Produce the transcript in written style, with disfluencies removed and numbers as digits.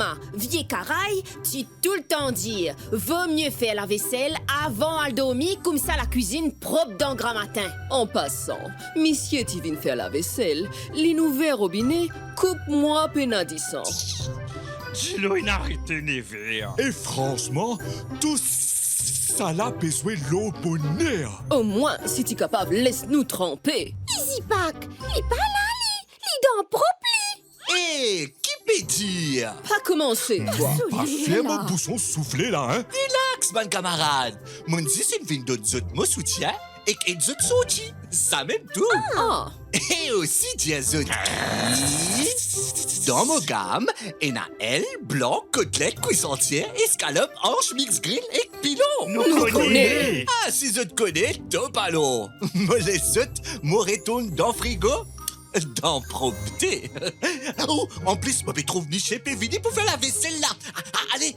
maman, vieux caraille, tu tout le temps dire, vaut mieux faire la vaisselle avant à dormir, comme ça la cuisine propre dans grand matin. En passant, monsieur tu viens faire la vaisselle, les nouveaux robinets, coupe-moi pénadissant. Dis-le, il arrête de néver. Et franchement, tout ça là besoin l'eau bonheur. Au moins, si tu es capable, laisse-nous tremper. Easy Pack, il pas là, les dents propres. Hé, qui peut dire? Pas commencer, toi. Pas faire mon bouchon soufflé là, hein? Relax, mon camarade. Mon dit c'est une vidéo de zut me soutien et que zut sorti. Ça même tout. Ah, Et aussi, dis zut. Dans mon gamme, il y a aile, blanc, côtelette, cuissantière, escalope, hanche, mix grill et pilon. Nous connaît. connaît. Ah, si je te connais, top alors. Me les zut, me retourne dans le frigo. Dans propreté. Oh, en plus, je me trouve niché et vidi pour faire la vaisselle là. Allez,